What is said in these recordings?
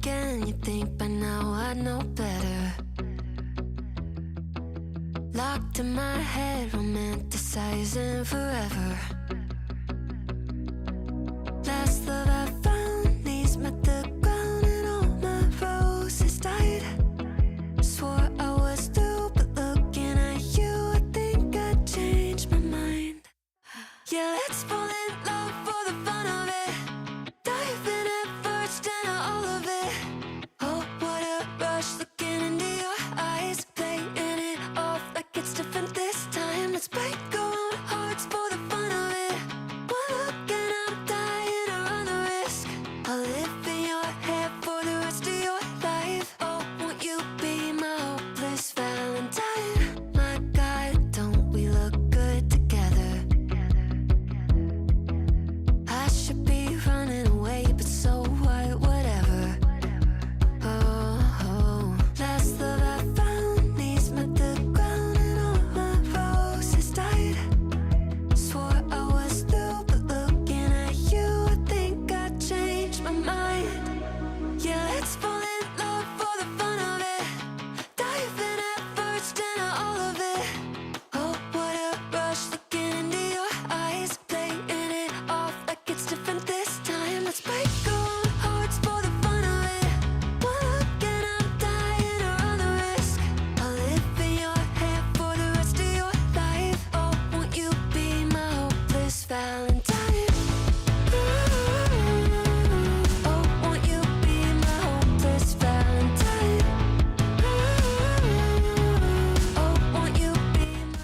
again, you think by now I'd know better. Locked in my head, romanticizing forever. Last love I found, knees met the ground and all my roses died. Swore I was through, but looking at you, I think I changed my mind. Yeah, let's fall in love for the fun of it. Dive in at first and all of it. Oh, what a rush looking into your eyes, playing it off like it's different this time. Let's break our own hearts for the fun of it. One look and I'm dying to run the risk. I'll live in your head for the rest of your life. Oh, won't you be my hopeless Valentine? My God, don't we look good together? I should be running away, but so what, whatever. Oh, oh. Last love I found, knees met the ground and all my roses died. Swore I was through, but looking at you, I think I changed my mind. Yeah, let's fall in love for the fun of it. Dive in at first and all of it. Oh, what a rush looking into your eyes, playing it off like it's different this time. Let's break our own hearts for the fun of it. One look and I'm dying to run the risk. I'll live in your head for the rest of your life. Oh, won't you be my hopeless Valentine? Oh, won't you be my hopeless Valentine? Oh, won't you be my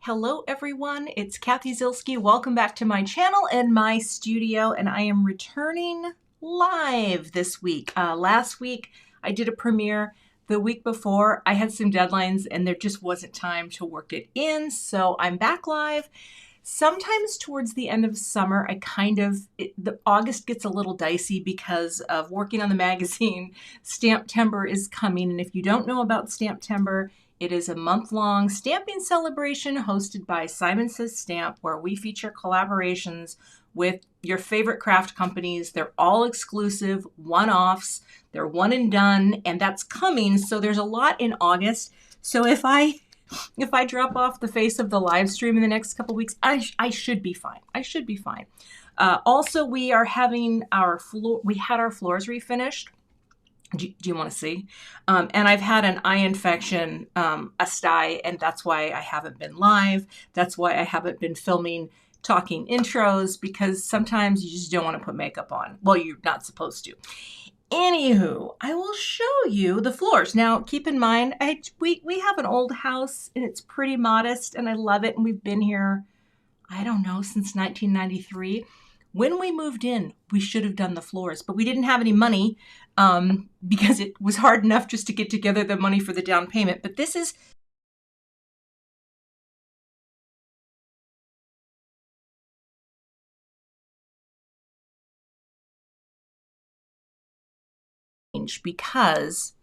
Hello everyone, it's Cathy Zilski. Welcome back to my channel and my studio, and I am returning live this week. Last week I did a premiere. The week before I had some deadlines and there just wasn't time to work it in, so I'm back live. Sometimes towards the end of summer, the August gets a little dicey because of working on the magazine. StampTember is coming, and if you don't know about StampTember, it is a month-long stamping celebration hosted by Simon Says Stamp, where we feature collaborations with your favorite craft companies. They're all exclusive, one-offs, they're one and done, and that's coming. So there's a lot in August. So if I drop off the face of the live stream in the next couple weeks, I should be fine. I should be fine. Also, we are having we had our floors refinished. Do you want to see? And I've had an eye infection, a sty, and that's why I haven't been live. That's why I haven't been filming talking intros, because sometimes you just don't want to put makeup on. Well, you're not supposed to. Anywho, I will show you the floors. Now, keep in mind, we have an old house and it's pretty modest and I love it. And we've been here, I don't know, since 1993. When we moved in, we should have done the floors, but we didn't have any money because it was hard enough just to get together the money for the down payment. But this is because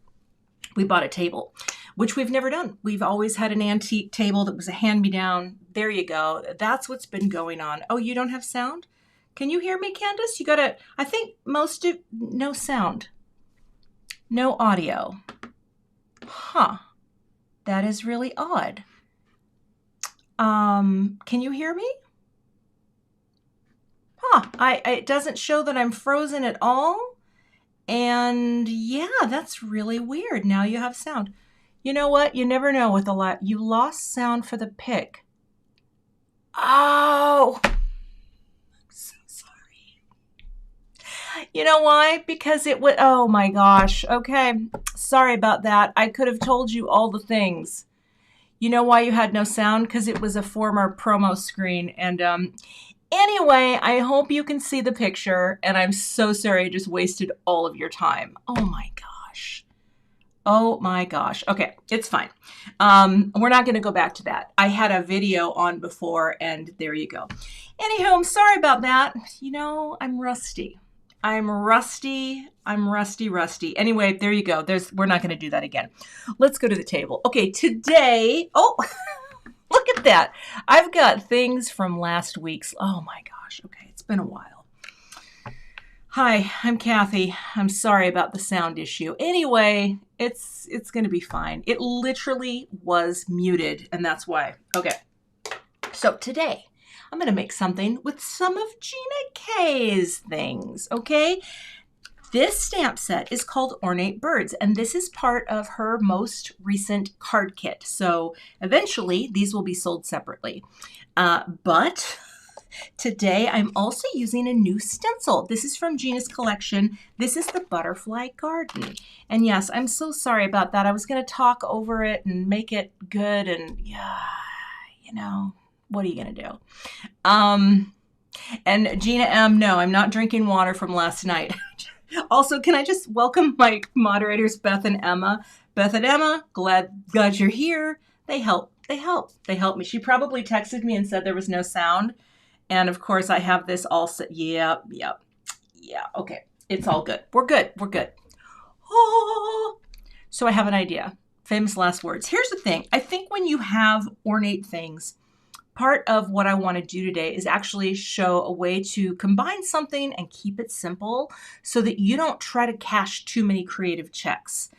we bought a table, which we've never done. We've always had an antique table that was a hand-me-down. There you go. That's what's been going on. Oh, you don't have sound? Can you hear me, Candace? You gotta, I think no sound. No audio. Huh. That is really odd. Can you hear me? Huh. It doesn't show that I'm frozen at all. And yeah, that's really weird. Now you have sound. You know what? You never know with a lot. You lost sound for the pick. Oh, I'm so sorry. You know why? Because it would, oh my gosh. Okay. Sorry about that. I could have told you all the things. You know why you had no sound? Because it was a former promo screen. And anyway, I hope you can see the picture, and I'm so sorry I just wasted all of your time. Oh my gosh. Oh my gosh. Okay, it's fine. We're not going to go back to that. I had a video on before, and there you go. Anywho, I'm sorry about that. You know, I'm rusty. I'm rusty. Anyway, there you go. We're not going to do that again. Let's go to the table. Okay, today, oh, look at that. I've got things from last week's. Oh my gosh. Okay, it's been a while. Hi, I'm Cathy. I'm sorry about the sound issue. Anyway, it's going to be fine. It literally was muted, and that's why. Okay, so today I'm going to make something with some of Gina K's things, okay? This stamp set is called Ornate Birds, and this is part of her most recent card kit. So eventually these will be sold separately. But today I'm also using a new stencil. This is from Gina's collection. This is the Butterfly Garden. And yes, I'm so sorry about that. I was going to talk over it and make it good, and yeah, you know, what are you going to do? And Gina M, no, I'm not drinking water from last night. Also, can I just welcome my moderators, Beth and Emma. Beth and Emma, glad you're here. They help me. She probably texted me and said there was no sound. And of course I have this all set. Yeah. Okay. It's all good. We're good. Oh. So I have an idea. Famous last words. Here's the thing. I think when you have ornate things, part of what I want to do today is actually show a way to combine something and keep it simple so that you don't try to cash too many creative checks,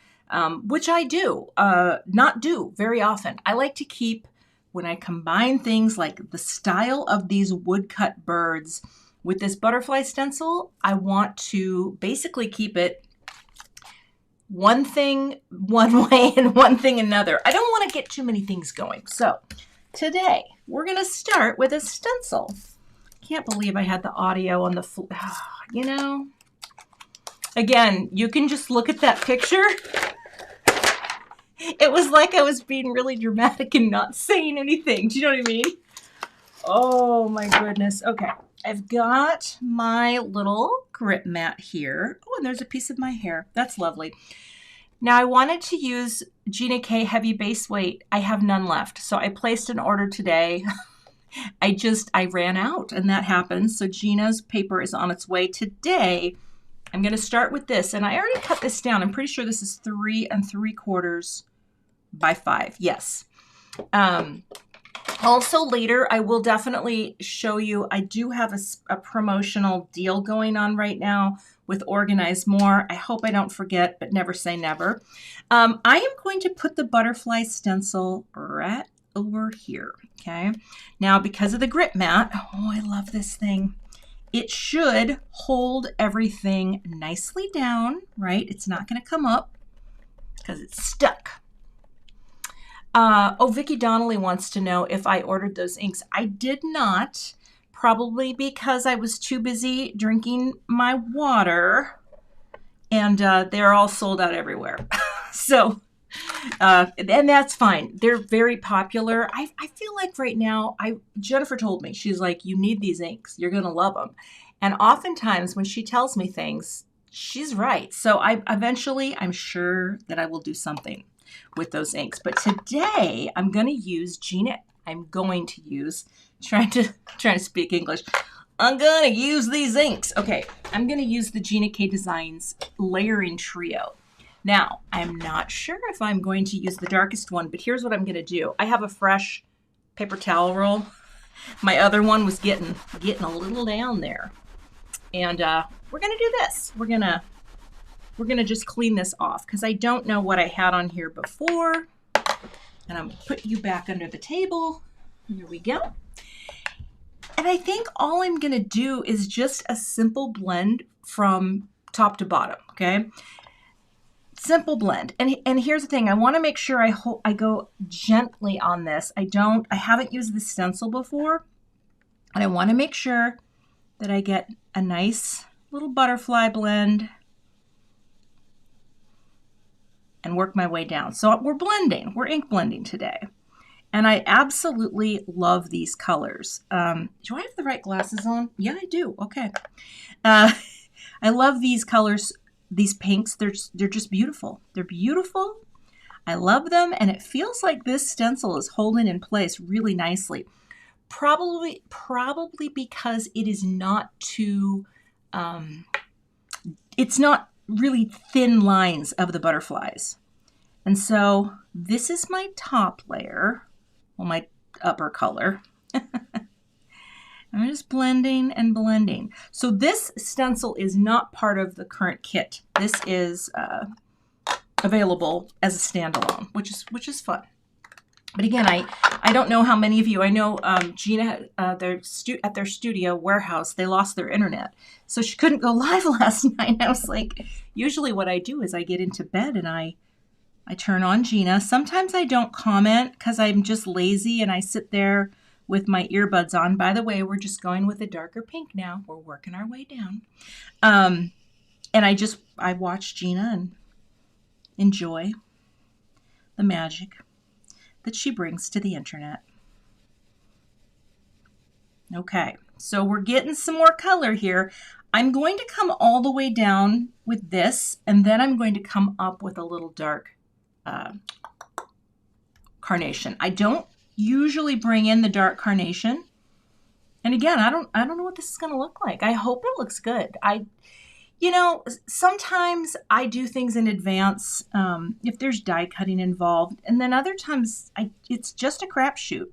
which I do not do very often. I like to keep, when I combine things like the style of these woodcut birds with this butterfly stencil, I want to basically keep it one thing one way and one thing another. I don't want to get too many things going. So today, we're going to start with a stencil. Can't believe I had the audio on the floor. You know, again, you can just look at that picture. It was like I was being really dramatic and not saying anything. Do you know what I mean? Oh my goodness. Okay, I've got my little grip mat here. Oh, and there's a piece of my hair. That's lovely. Now I wanted to use Gina K heavy base weight. I have none left. So I placed an order today. I ran out, and that happens. So Gina's paper is on its way today. I'm going to start with this, and I already cut this down. I'm pretty sure this is 3 3/4 by 5. Yes. Also later, I will definitely show you, I do have a promotional deal going on right now with Organize More. I hope I don't forget, but never say never. I am going to put the butterfly stencil right over here, okay? Now, because of the grip mat, oh, I love this thing. It should hold everything nicely down, right? It's not gonna come up because it's stuck. Oh, Vicki Donnelly wants to know if I ordered those inks. I did not, probably because I was too busy drinking my water, and they're all sold out everywhere. So, and that's fine. They're very popular. I feel like right now, Jennifer told me, she's like, you need these inks. You're going to love them. And oftentimes when she tells me things, she's right. So eventually, I'm sure that I will do something with those inks. But today I'm going to use trying to speak English. I'm going to use these inks. Okay, I'm going to use the Gina K Designs Layering Trio. Now, I'm not sure if I'm going to use the darkest one, but here's what I'm going to do. I have a fresh paper towel roll. My other one was getting a little down there. And we're going to do this. We're going to just clean this off because I don't know what I had on here before. And I'm going to put you back under the table. Here we go. And I think all I'm going to do is just a simple blend from top to bottom, okay? Simple blend. And here's the thing. I want to make sure I go gently on this. I haven't used the stencil before. And I want to make sure that I get a nice little butterfly blend and work my way down. So we're ink blending today. And I absolutely love these colors. Do I have the right glasses on? Yeah, I do. Okay. I love these colors, these pinks. They're just beautiful. They're beautiful. I love them. And it feels like this stencil is holding in place really nicely. Probably because it is not too, it's not really thin lines of the butterflies. And so this is my top layer, well, my upper color. I'm just blending and blending. So this stencil is not part of the current kit. This is available as a standalone, which is fun. But again, I don't know how many of you, I know Gina, at their studio warehouse, they lost their internet. So she couldn't go live last night. I was like, usually what I do is I get into bed and I turn on Gina. Sometimes I don't comment because I'm just lazy and I sit there with my earbuds on. By the way, we're just going with a darker pink now. We're working our way down. And I watch Gina and enjoy the magic that she brings to the internet. Okay, so we're getting some more color here. I'm going to come all the way down with this, and then I'm going to come up with a little dark carnation. I don't usually bring in the dark carnation. And again, I don't know what this is going to look like. I hope it looks good. You know, sometimes I do things in advance if there's die cutting involved, and then other times it's just a crapshoot.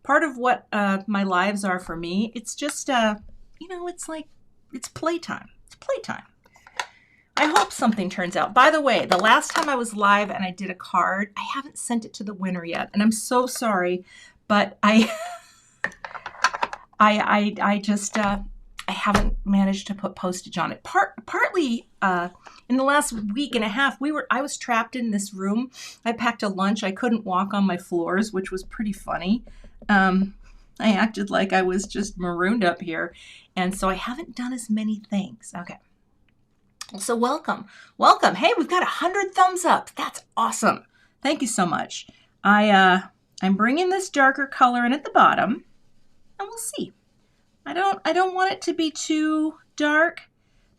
Part of what my lives are for me, it's just you know, it's like it's playtime. It's playtime. I hope something turns out. By the way, the last time I was live and I did a card, I haven't sent it to the winner yet, and I'm so sorry, but I haven't managed to put postage on it. Partly in the last week and a half, I was trapped in this room. I packed a lunch. I couldn't walk on my floors, which was pretty funny. I acted like I was just marooned up here, and so I haven't done as many things. Okay. So welcome. Hey, we've got 100 thumbs up. That's awesome. Thank you so much. I'm bringing this darker color in at the bottom, and we'll see. I don't want it to be too dark,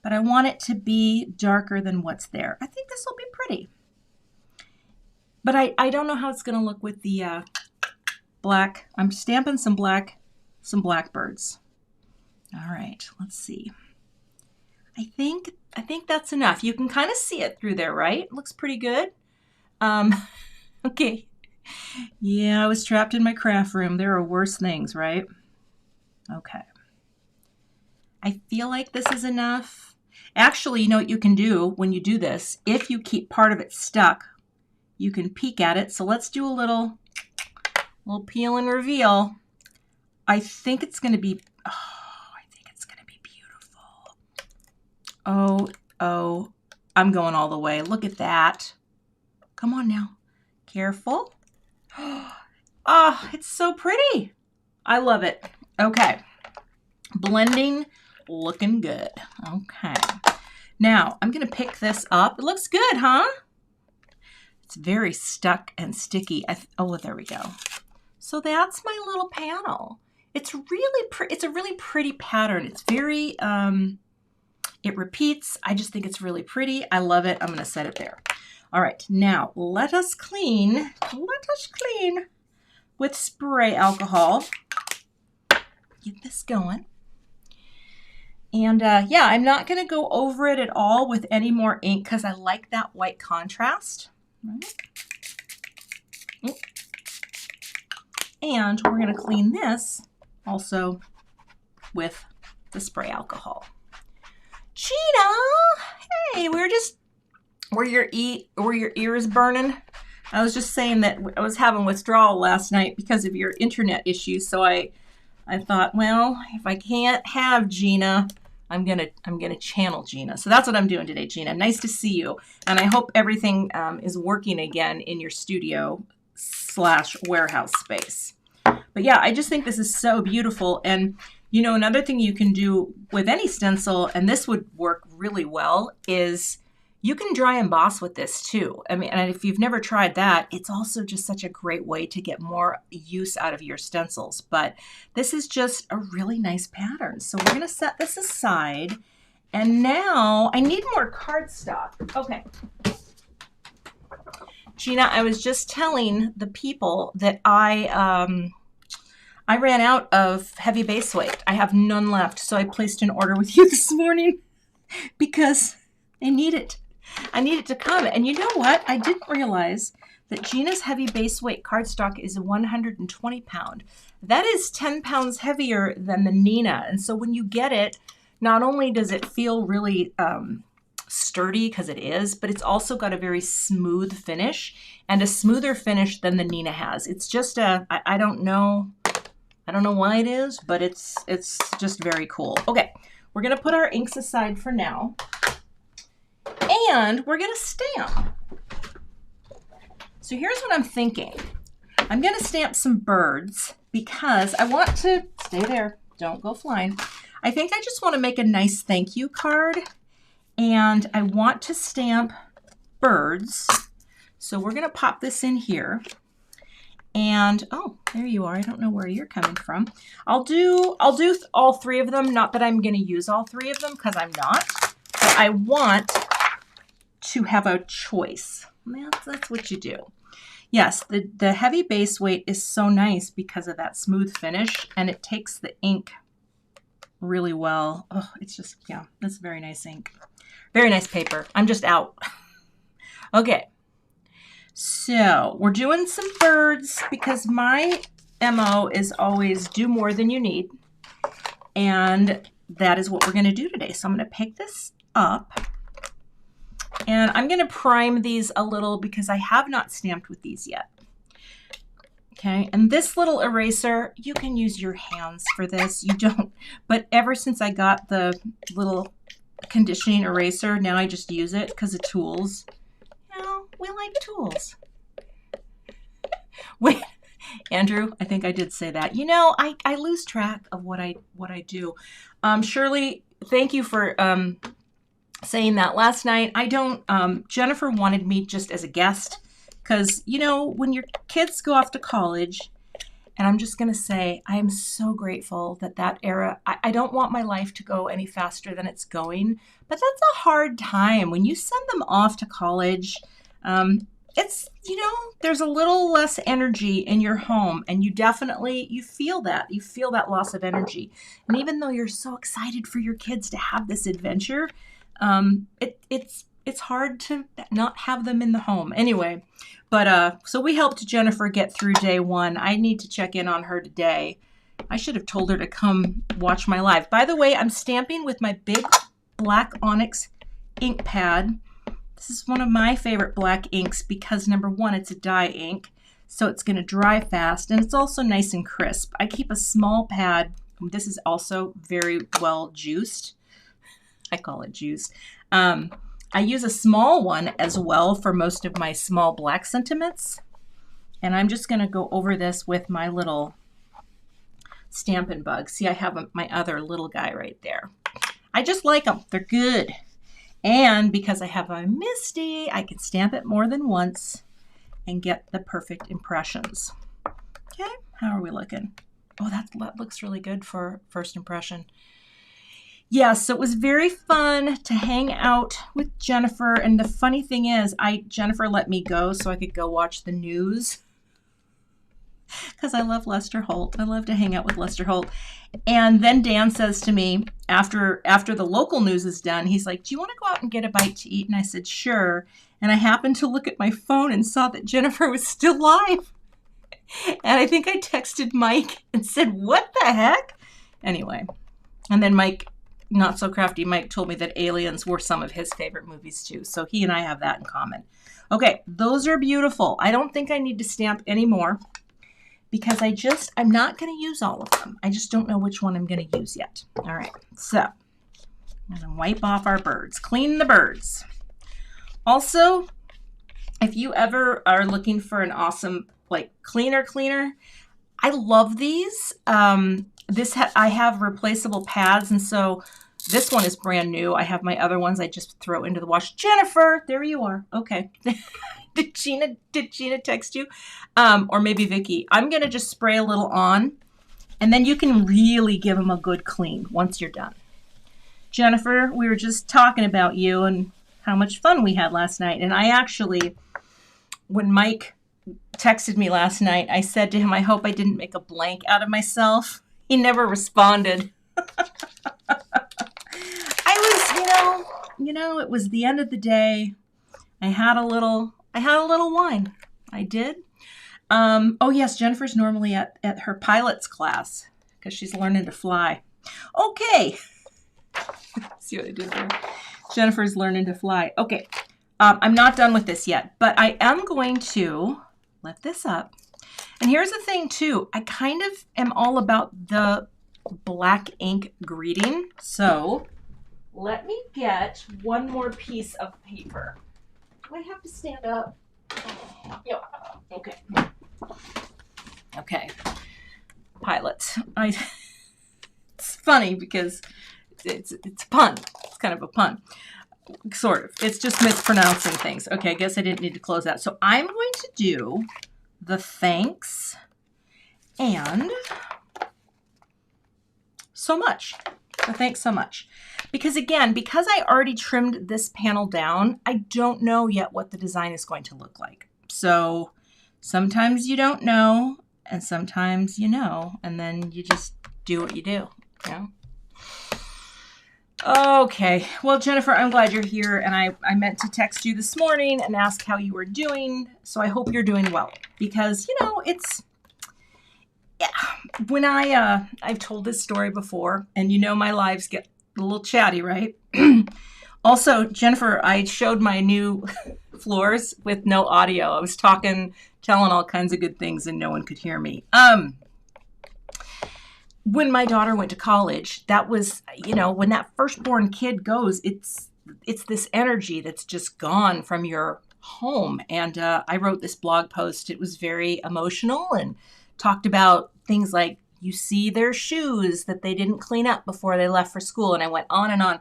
but I want it to be darker than what's there. I think this will be pretty. But I don't know how it's going to look with the black. I'm stamping some blackbirds. All right, let's see. I think that's enough. You can kind of see it through there, right? Looks pretty good. Okay. Yeah, I was trapped in my craft room. There are worse things, right? Okay. I feel like this is enough. Actually, you know what you can do when you do this? If you keep part of it stuck, you can peek at it. So let's do a little peel and reveal. I think it's going to be, beautiful. Oh, I'm going all the way. Look at that. Come on now. Careful. Oh, it's so pretty. I love it. Okay. Blending, looking good. Okay. Now, I'm going to pick this up. It looks good, huh? It's very stuck and sticky. Oh, there we go. So that's my little panel. It's really pretty. It's a really pretty pattern. It's very, it repeats. I just think it's really pretty. I love it. I'm going to set it there. All right. Now, let us clean with spray alcohol. Get this going. And yeah, I'm not going to go over it at all with any more ink because I like that white contrast. Right. Oh. And we're going to clean this also with the spray alcohol. Gina, hey, were your ears burning? I was just saying that I was having withdrawal last night because of your internet issues, so I thought, well, if I can't have Gina, I'm gonna channel Gina. So that's what I'm doing today, Gina. Nice to see you, and I hope everything is working again in your studio / warehouse space. But yeah, I just think this is so beautiful. And you know, another thing you can do with any stencil, and this would work really well, is you can dry emboss with this too. I mean, and if you've never tried that, it's also just such a great way to get more use out of your stencils. But this is just a really nice pattern. So we're going to set this aside. And now I need more cardstock. Okay. Gina, I was just telling the people that I ran out of heavy base weight. I have none left. So I placed an order with you this morning because I need it. I need it to come. And you know what? I didn't realize that Gina's heavy base weight cardstock is 120 pound. That is 10 pounds heavier than the Neenah. And so when you get it, not only does it feel really sturdy, because it is, but it's also got a very smooth finish, and a smoother finish than the Neenah has. It's just I don't know why it is, but it's just very cool. Okay, we're gonna put our inks aside for now, and we're gonna stamp. So here's what I'm thinking. I'm gonna stamp some birds because I want to, stay there, don't go flying. I think I just want to make a nice thank you card, and I want to stamp birds. So we're gonna pop this in here. And oh, there you are. I don't know where you're coming from. I'll do all three of them. Not that I'm going to use all three of them, because I'm not. But I want to have a choice. That's what you do. Yes, the heavy base weight is so nice because of that smooth finish, and it takes the ink really well. Oh, it's just, yeah, that's very nice ink. Very nice paper. I'm just out. Okay. So we're doing some birds because my MO is always do more than you need. And that is what we're going to do today. So I'm going to pick this up, and I'm going to prime these a little because I have not stamped with these yet. Okay, and this little eraser, you can use your hands for this. You don't, but ever since I got the little conditioning eraser, now I just use it because of tools. We like tools. Wait, Andrew, I think I did say that. You know, I lose track of what I do. Shirley, thank you for saying that. Last night, Jennifer wanted me just as a guest because, you know, when your kids go off to college, and I'm just going to say, I am so grateful that era, I don't want my life to go any faster than it's going, but that's a hard time. When you send them off to college, it's, you know, there's a little less energy in your home, and you feel that. You feel that loss of energy. And even though you're so excited for your kids to have this adventure, it's hard to not have them in the home. Anyway, but so we helped Jennifer get through day one. I need to check in on her today. I should have told her to come watch my live. By the way, I'm stamping with my big black Onyx Ink Pad. This is one of my favorite black inks because, number one, it's a dye ink, so it's going to dry fast, and it's also nice and crisp. I keep a small pad. This is also very well juiced. I call it juiced. I use a small one as well for most of my small black sentiments, and I'm just going to go over this with my little Stampin' Bug. See, I have my other little guy right there. I just like them. They're good. And because I have a Misty, I can stamp it more than once and get the perfect impressions. Okay, how are we looking? Oh, that looks really good for first impression. Yeah, so it was very fun to hang out with Jennifer. And the funny thing is, Jennifer let me go so I could go watch the news because I love Lester Holt. I love to hang out with Lester Holt. And then Dan says to me, after the local news is done, he's like, do you want to go out and get a bite to eat? And I said, sure. And I happened to look at my phone and saw that Jennifer was still live. And I think I texted Mike and said, what the heck? Anyway, and then Mike, not so crafty Mike, told me that Aliens were some of his favorite movies too. So he and I have that in common. Okay, those are beautiful. I don't think I need to stamp anymore, because I'm not going to use all of them. I just don't know which one I'm going to use yet. All right, so I'm going to wipe off our birds, clean the birds. Also, if you ever are looking for an awesome, like, cleaner, I love these. I have replaceable pads, and so this one is brand new. I have my other ones I just throw into the wash. Jennifer, there you are. Okay. Did Gina text you? Or maybe Vicky. I'm going to just spray a little on, and then you can really give them a good clean once you're done. Jennifer, we were just talking about you and how much fun we had last night. And I actually, when Mike texted me last night, I said to him, I hope I didn't make a blank out of myself. He never responded. It was the end of the day. I had a little wine. I did. Oh yes, Jennifer's normally at her pilot's class because she's learning to fly. Okay. See what I did there? Jennifer's learning to fly. Okay. I'm not done with this yet, but I am going to lift this up. And here's the thing too. I kind of am all about the black ink greeting. So let me get one more piece of paper. Do I have to stand up? Yeah. Okay. Okay. Pilot. It's funny because it's a pun. It's kind of a pun. Sort of. It's just mispronouncing things. Okay, I guess I didn't need to close that. So I'm going to do the thanks and so much. The thanks so much. Because again, because I already trimmed this panel down, I don't know yet what the design is going to look like. So sometimes you don't know, and sometimes you know, and then you just do what you do, you know? Okay, well, Jennifer, I'm glad you're here, and I meant to text you this morning and ask how you were doing, so I hope you're doing well, because, you know, it's, yeah, when I've told this story before, and you know my lives get a little chatty, right? Also, Jennifer, I showed my new floors with no audio. I was talking, telling all kinds of good things, and no one could hear me. When my daughter went to college, that was, you know, when that firstborn kid goes, it's this energy that's just gone from your home. And I wrote this blog post. It was very emotional and talked about things like, you see their shoes that they didn't clean up before they left for school. And I went on and on.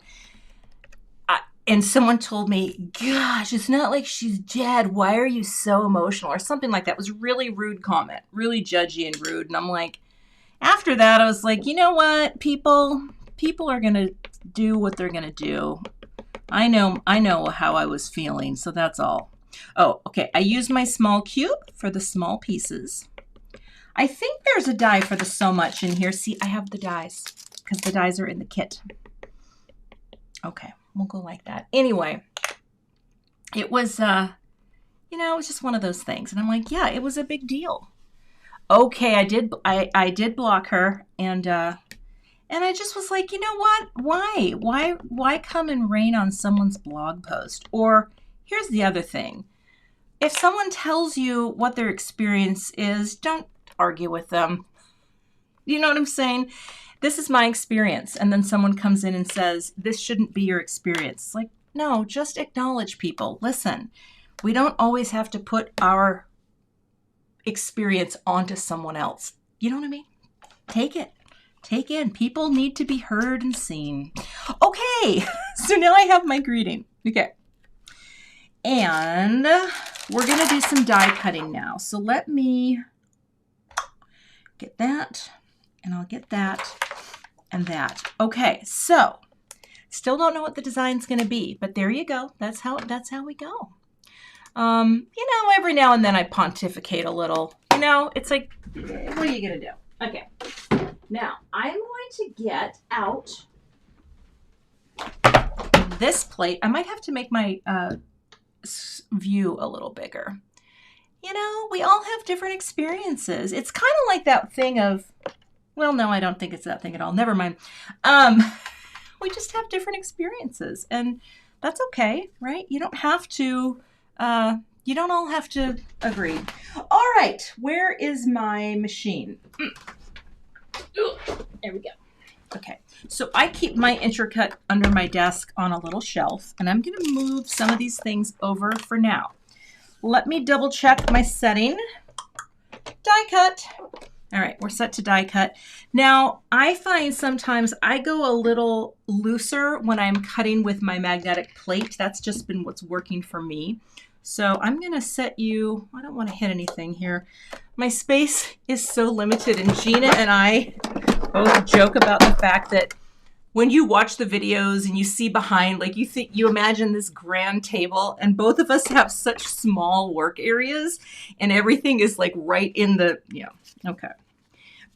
And someone told me, gosh, it's not like she's dead. Why are you so emotional? Or something like that. It was a really rude comment, really judgy and rude. And I'm like, after that, I was like, you know what, people are going to do what they're going to do. I know how I was feeling, so that's all. Oh, okay. I used my small cube for the small pieces. I think there's a die for the so much in here. See, I have the dies because the dies are in the kit. Okay, we'll go like that. Anyway, it was, you know, it was just one of those things. And I'm like, yeah, it was a big deal. Okay, I did block her, and I just was like, you know what? Why come and rain on someone's blog post? Or here's the other thing. If someone tells you what their experience is, don't argue with them. You know what I'm saying? This is my experience. And then someone comes in and says, this shouldn't be your experience. It's like, no, just acknowledge people. Listen, we don't always have to put our experience onto someone else. You know what I mean? Take it. Take in. People need to be heard and seen. Okay, so now I have my greeting. Okay. And we're going to do some die cutting now. So let me get that, and I'll get that and that. Okay, so still don't know what the design's going to be, but there you go. That's how we go. You know, every now and then I pontificate a little. You know, it's like, what are you going to do? Okay. Now, I'm going to get out this plate. I might have to make my view a little bigger. You know, we all have different experiences. It's kind of like that thing of, well, no, I don't think it's that thing at all. Never mind. We just have different experiences, and that's okay, right? You don't have to... you don't all have to agree. All right, where is my machine? There we go. Okay, so I keep my Intracut under my desk on a little shelf, and I'm going to move some of these things over for now. Let me double check my setting. Die cut. All right, we're set to die cut. Now, I find sometimes I go a little looser when I'm cutting with my magnetic plate. That's just been what's working for me. So I'm going to set you, I don't want to hit anything here. My space is so limited, and Gina and I both joke about the fact that when you watch the videos and you see behind, like you imagine this grand table, and both of us have such small work areas, and everything is like right in the, okay.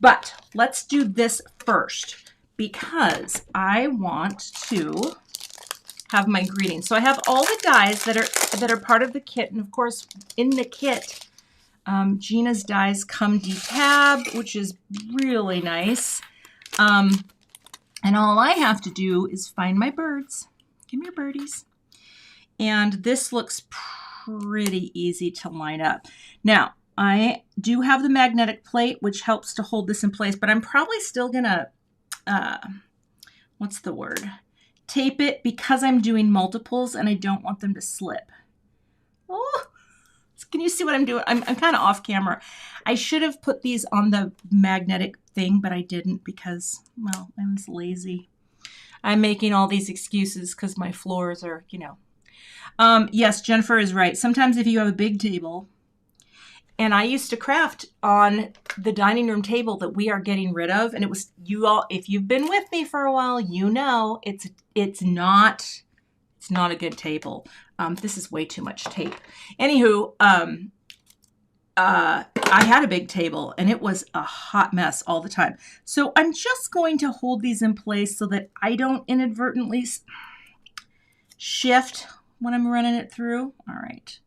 But let's do this first because I want to have my greeting. So I have all the dies that are part of the kit, and of course in the kit Gina's dies come detabbed, which is really nice. And all I have to do is find my birds. Give me your birdies. And this looks pretty easy to line up. Now, I do have the magnetic plate, which helps to hold this in place, but I'm probably still gonna, what's the word? Tape it because I'm doing multiples and I don't want them to slip. Oh, can you see what I'm doing? I'm kind of off camera. I should have put these on the magnetic thing, but I didn't because, well, I was lazy. I'm making all these excuses because my floors are, you know. Yes, Jennifer is right. Sometimes if you have a big table, and I used to craft on the dining room table that we are getting rid of, and it was, you all, if you've been with me for a while, you know it's not a good table. This is way too much tape. Anywho, I had a big table and it was a hot mess all the time. So I'm just going to hold these in place so that I don't inadvertently shift when I'm running it through. All right,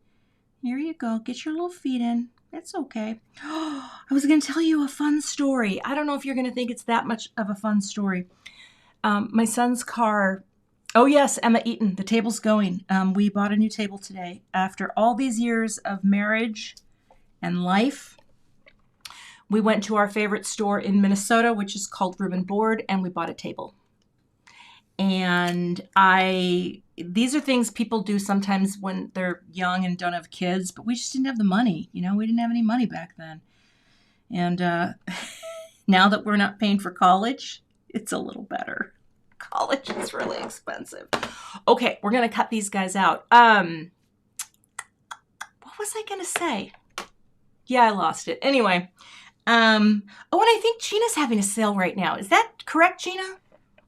here you go. Get your little feet in. It's okay. I was going to tell you a fun story. I don't know if you're going to think it's that much of a fun story. My son's car. Oh yes, Emma Eaton, the table's going. We bought a new table today. After all these years of marriage and life, we went to our favorite store in Minnesota, which is called Room and Board, and we bought a table. And these are things people do sometimes when they're young and don't have kids, but we just didn't have the money. You know, we didn't have any money back then. And now that we're not paying for college, it's a little better. College is really expensive. Okay, we're going to cut these guys out. What was I going to say? Yeah, I lost it. Anyway. Oh, and I think Gina's having a sale right now. Is that correct, Gina?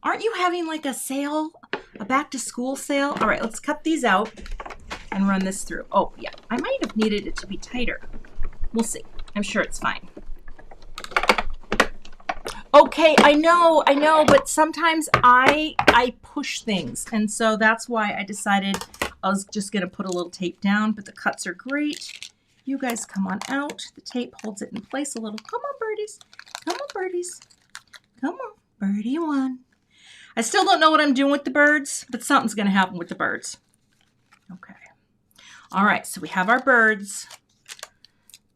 Aren't you having like a sale, a back to school sale? All right, let's cut these out and run this through. Oh, yeah, I might have needed it to be tighter. We'll see. I'm sure it's fine. Okay, I know, but sometimes I push things, and so that's why I decided I was just going to put a little tape down, but the cuts are great. You guys come on out. The tape holds it in place a little. Come on, birdies. Come on, birdies. Come on, birdie one. I still don't know what I'm doing with the birds, but something's going to happen with the birds. Okay. All right, so we have our birds.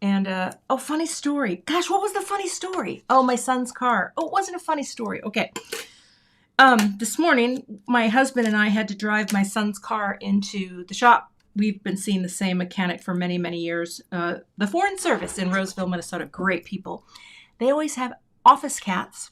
And, oh, funny story. Gosh, what was the funny story? Oh, my son's car. Oh, it wasn't a funny story. Okay. This morning, my husband and I had to drive my son's car into the shop. We've been seeing the same mechanic for many, many years. The Foreign Service in Roseville, Minnesota. Great people. They always have office cats.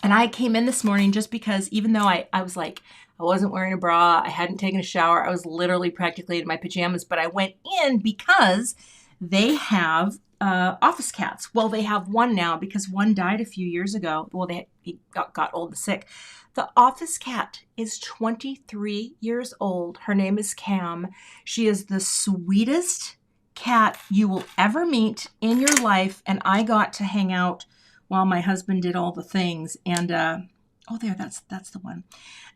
And I came in this morning just because even though I was like, I wasn't wearing a bra, I hadn't taken a shower, I was literally practically in my pajamas, but I went in because they have office cats. Well, they have one now because one died a few years ago. Well, he got old and sick. The office cat is 23 years old. Her name is Cam. She is the sweetest cat you will ever meet in your life. And I got to hang out while my husband did all the things. And, oh, there, that's the one.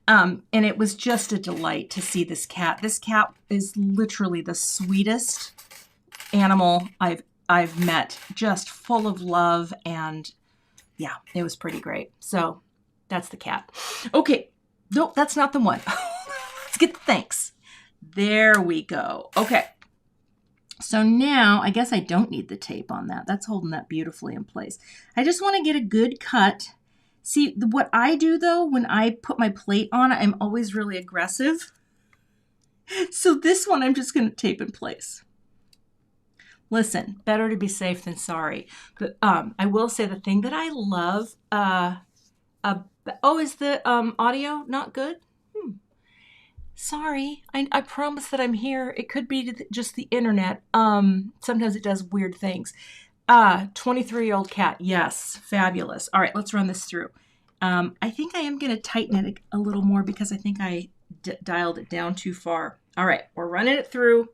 And it was just a delight to see this cat. This cat is literally the sweetest animal I've met, just full of love, and yeah, it was pretty great. So that's the cat. Okay, nope, that's not the one. Let's get the thanks. There we go. Okay, so now I guess I don't need the tape on that. That's holding that beautifully in place. I just want to get a good cut. See, what I do though, when I put my plate on, I'm always really aggressive. So this one I'm just going to tape in place. Listen, better to be safe than sorry. But I will say the thing that I love, oh, is the audio not good? Sorry, I promise that I'm here. It could be just the internet. Sometimes it does weird things. 23-year-old cat. Yes, fabulous. All right, let's run this through. I think I am going to tighten it a little more because I think I dialed it down too far. All right, we're running it through.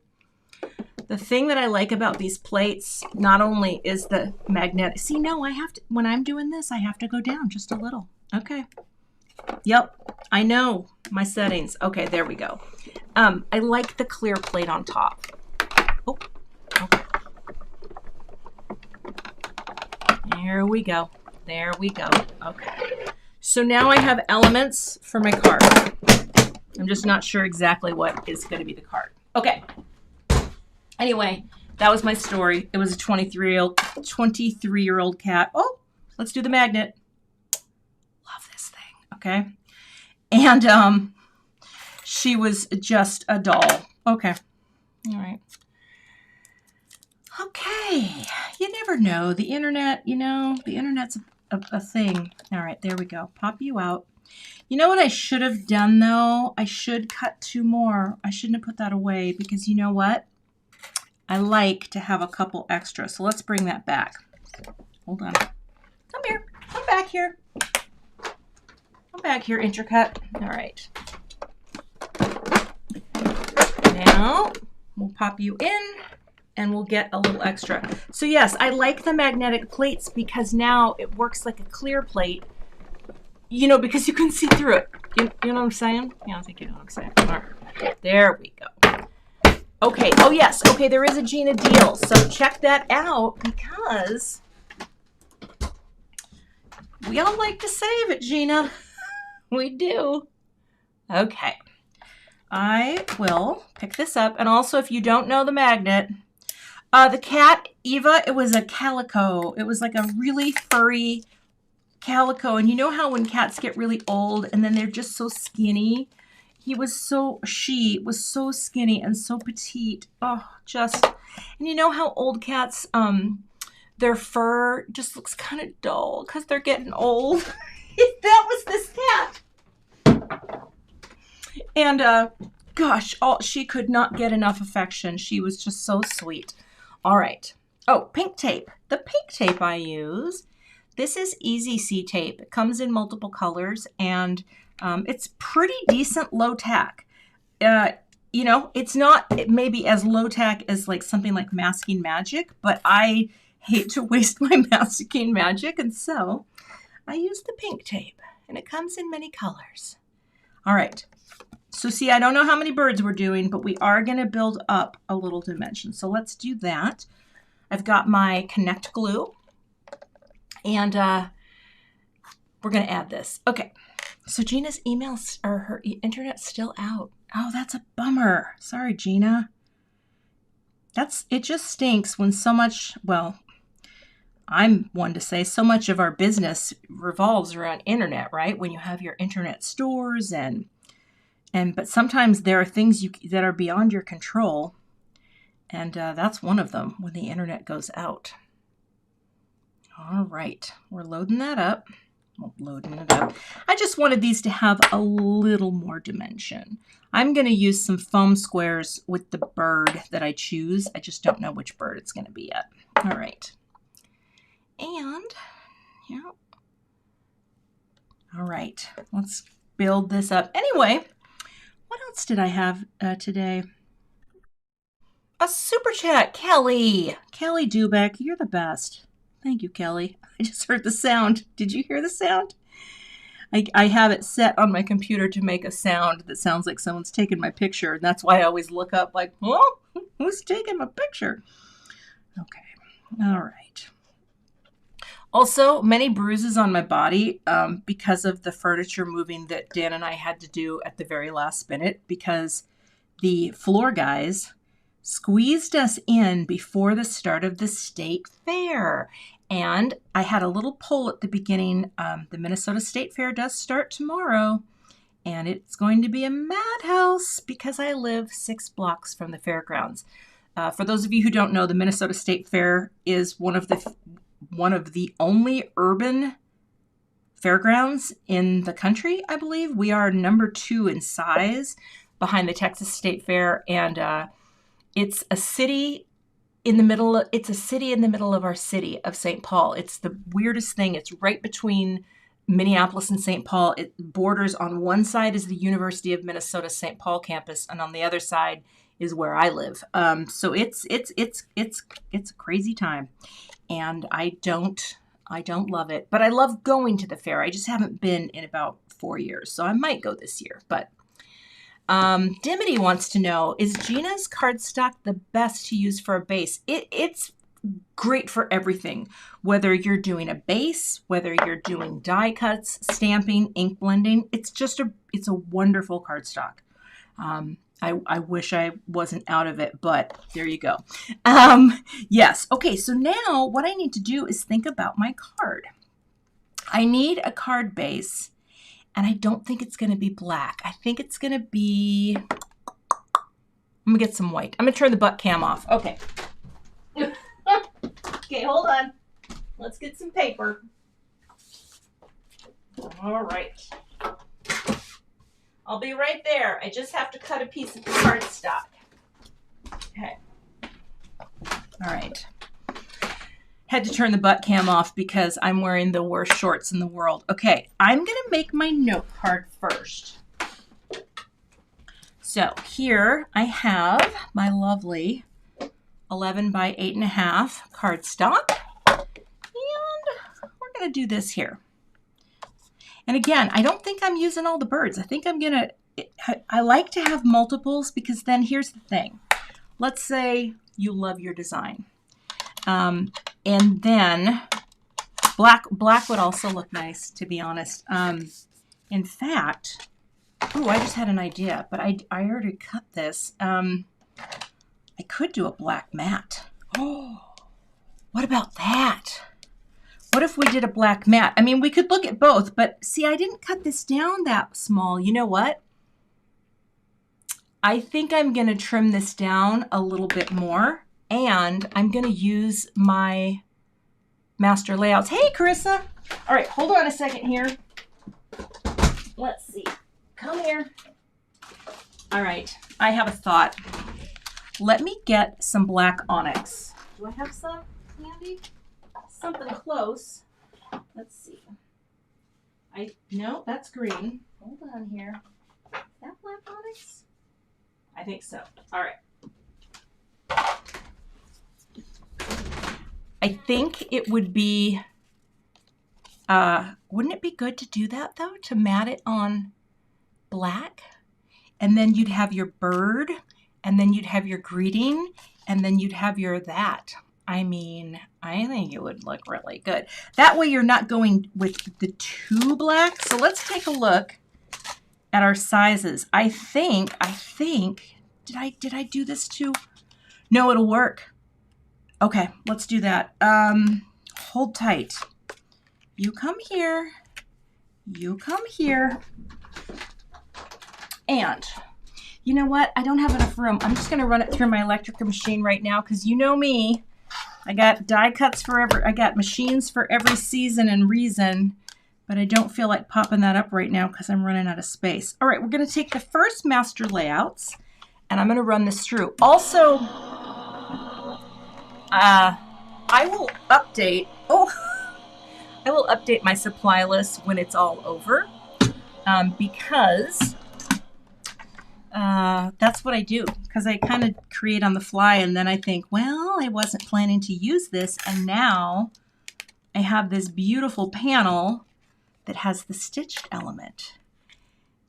The thing that I like about these plates, not only is the magnetic, see, no, I have to, when I'm doing this, I have to go down just a little. Okay. Yep. I know my settings. Okay. There we go. I like the clear plate on top. Oh, okay. There we go. There we go. Okay. So now I have elements for my card. I'm just not sure exactly what is going to be the card. Okay. Anyway, that was my story. It was a 23-year-old cat. Oh, let's do the magnet. Love this thing. Okay. And she was just a doll. Okay. All right. Okay. You never know. The internet, you know, the internet's a thing. All right, there we go. Pop you out. You know what I should have done, though? I should cut 2 more. I shouldn't have put that away because you know what? I like to have a couple extra. So let's bring that back. Hold on. Come here. Come back here. Come back here, Intricate. All right. Now we'll pop you in and we'll get a little extra. So yes, I like the magnetic plates because now it works like a clear plate, you know, because you can see through it. You know what I'm saying? Yeah, I think you know what I'm saying. All right. There we go. Okay. Oh yes. Okay. There is a Gina deal. So check that out because we all like to save it, Gina. We do. Okay. I will pick this up. And also, if you don't know the magnet, the cat, Eva, it was a calico. It was like a really furry calico. And you know how when cats get really old and then they're just so skinny? She was so skinny and so petite. Oh, just, and you know how old cats, their fur just looks kind of dull because they're getting old. That was this cat. And gosh, she could not get enough affection. She was just so sweet. All right. Oh, pink tape. The pink tape I use, this is Easy C tape. It comes in multiple colors and it's pretty decent low tack. You know, it's not maybe as low tack as like something like Masking Magic, but I hate to waste my Masking Magic, and so I use the pink tape, and it comes in many colors. All right. So see, I don't know how many birds we're doing, but we are going to build up a little dimension. So let's do that. I've got my Connect glue, and we're going to add this. Okay. So Gina's emails or her internet's still out. Oh, that's a bummer. Sorry, Gina. It just stinks when so much, well, I'm one to say so much of our business revolves around internet, right? When you have your internet stores but sometimes there are things that are beyond your control. And that's one of them when the internet goes out. All right, we're loading that up. Loading it up. I just wanted these to have a little more dimension. I'm going to use some foam squares with the bird that I choose. I just don't know which bird it's going to be yet. All right. And, yeah. All right, let's build this up. Anyway, what else did I have today? A super chat, Kelly. Kelly Dubeck, you're the best. Thank you, Kelly. I just heard the sound. Did you hear the sound? I have it set on my computer to make a sound that sounds like someone's taking my picture. And that's why I always look up like, oh, who's taking my picture? Okay. All right. Also, many bruises on my body because of the furniture moving that Dan and I had to do at the very last minute because the floor guys squeezed us in before the start of the state fair. And I had a little poll at the beginning. The Minnesota State Fair does start tomorrow, and it's going to be a madhouse because I live 6 blocks from the fairgrounds. For those of you who don't know, the Minnesota State Fair is one of the only urban fairgrounds in the country, I believe. We are number 2 in size behind the Texas State Fair, and it's a city in the middle of our city of St. Paul. It's the weirdest thing. It's right between Minneapolis and St. Paul. It borders, on one side is the University of Minnesota St. Paul campus, and on the other side is where I live. So it's a crazy time, and I don't love it, but I love going to the fair. I just haven't been in about 4 years, so I might go this year. But Dimity wants to know, is Gina's cardstock the best to use for a base? It's great for everything, whether you're doing a base, whether you're doing die cuts, stamping, ink blending. It's a wonderful cardstock. I wish I wasn't out of it, but there you go. Yes. Okay. So now what I need to do is think about my card. I need a card base, and I don't think it's going to be black. I think it's going to be, I'm going to get some white. I'm going to turn the butt cam off. Okay. Okay, hold on. Let's get some paper. All right. I'll be right there. I just have to cut a piece of cardstock. Okay. All right. Had to turn the butt cam off because I'm wearing the worst shorts in the world. Okay, I'm going to make my note card first. So here I have my lovely 11 by 8.5 cardstock. And we're going to do this here. And again, I don't think I'm using all the birds. I think I'm going to, I like to have multiples because then here's the thing. Let's say you love your design. And then black would also look nice, to be honest. In fact, oh, I just had an idea, but I already cut this. I could do a black matte. Oh, what about that? What if we did a black matte? I mean, we could look at both, but see, I didn't cut this down that small. You know what? I think I'm going to trim this down a little bit more, and I'm going to use my master layouts. Hey, Carissa. All right, hold on a second here. Let's see. Come here. All right, I have a thought. Let me get some black onyx. Do I have some handy? Something close. Let's see. No, that's green. Hold on here. Is that black onyx? I think so. All right. I think it would be, wouldn't it be good to do that though? To matte it on black? And then you'd have your bird, and then you'd have your greeting, and then you'd have your that. I mean, I think it would look really good. That way you're not going with the too black. So let's take a look at our sizes. I think, did I do this too? No, it'll work. Okay, let's do that. Hold tight. You come here. You come here. And you know what? I don't have enough room. I'm just going to run it through my electrical machine right now because you know me. I got die cuts forever. I got machines for every season and reason, but I don't feel like popping that up right now because I'm running out of space. All right, we're going to take the first master layouts, and I'm going to run this through. Also, I will update. I will update my supply list when it's all over, because that's what I do, because I kind of create on the fly and then I think, well, I wasn't planning to use this, and now I have this beautiful panel that has the stitched element.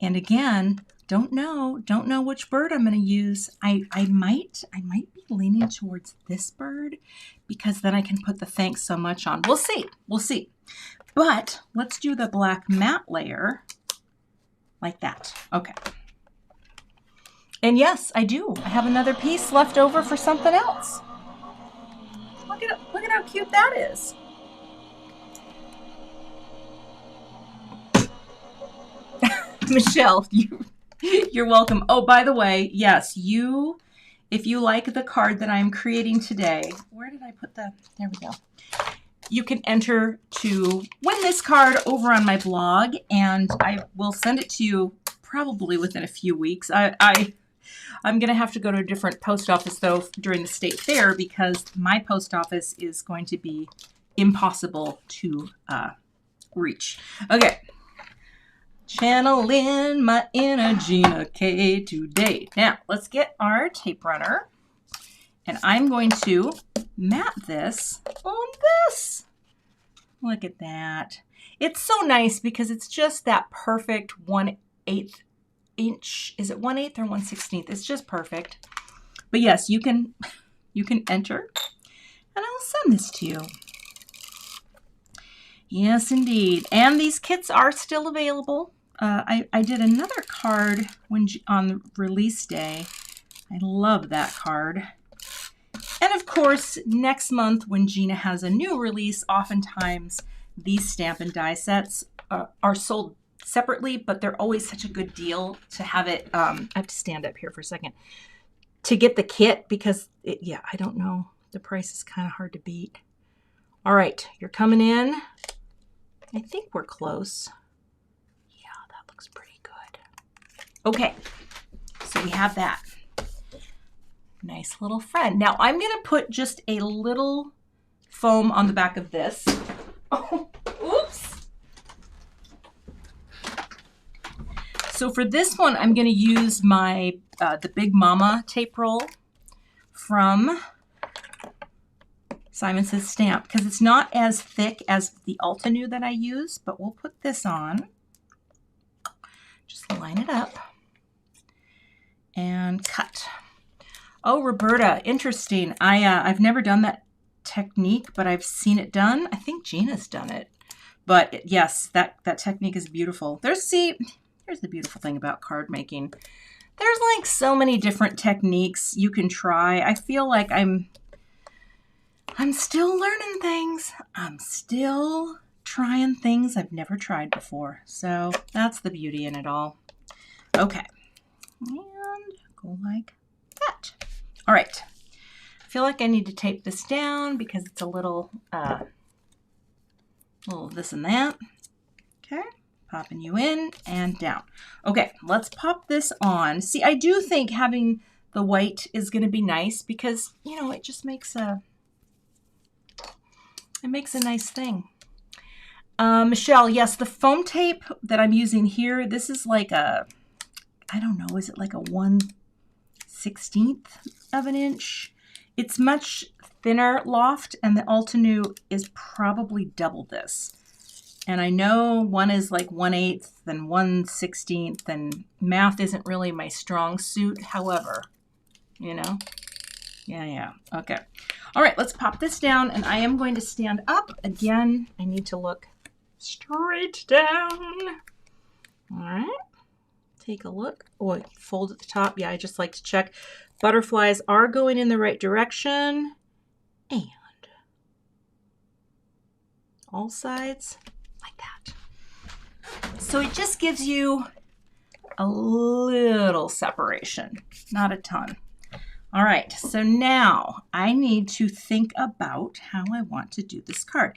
And again, don't know which bird I'm going to use. I might be leaning towards this bird because then I can put the thanks so much on. We'll see. But let's do the black matte layer like that. Okay. And yes, I do. I have another piece left over for something else. Look at how cute that is. Michelle, you're welcome. Oh, by the way, yes, if you like the card that I'm creating today, where did I put there we go. You can enter to win this card over on my blog, and I will send it to you probably within a few weeks. I'm going to have to go to a different post office, though, during the state fair because my post office is going to be impossible to reach. Okay. Channel in my inner Gina K today. Now, let's get our tape runner, and I'm going to matte this on this. Look at that. It's so nice because it's just that perfect 1/8 inch. Is it 1/8 or 1/16? It's just perfect. But yes, you can enter. and I'll send this to you. Yes, indeed. And these kits are still available. I did another card on release day. I love that card. And of course, next month when Gina has a new release, oftentimes these stamp and die sets are sold separately, but they're always such a good deal to have it. I have to stand up here for a second to get the kit because, yeah, I don't know. The price is kind of hard to beat. All right, you're coming in. I think we're close. Yeah, that looks pretty good. Okay, so we have that. Nice little friend. Now I'm going to put just a little foam on the back of this. Oh, oops. So for this one, I'm going to use my the Big Mama tape roll from Simon Says Stamp because it's not as thick as the Altenew that I use, but we'll put this on. Just line it up and cut. Oh, Roberta, interesting. I've never done that technique, but I've seen it done. I think Gina's done it. But yes, that technique is beautiful. Here's the beautiful thing about card making. There's like so many different techniques you can try. I feel like I'm still learning things. I'm still trying things I've never tried before. So that's the beauty in it all. Okay. And go like that. All right. I feel like I need to tape this down because it's a little this and that. Okay. Popping you in and down. Okay, let's pop this on. See, I do think having the white is going to be nice because, you know, it just makes a nice thing. Michelle, yes, the foam tape that I'm using here, this is like a, I don't know, is it like a 1/16 of an inch? It's much thinner loft, and the Altenew is probably double this. And I know one is like 1/8 and 1/16, and math isn't really my strong suit. However, you know, yeah. Okay. All right, let's pop this down, and I am going to stand up. Again, I need to look straight down. All right. Take a look. Oh, fold at the top. Yeah, I just like to check. Butterflies are going in the right direction. And all sides like that. So it just gives you a little separation, not a ton. All right, so now I need to think about how I want to do this card.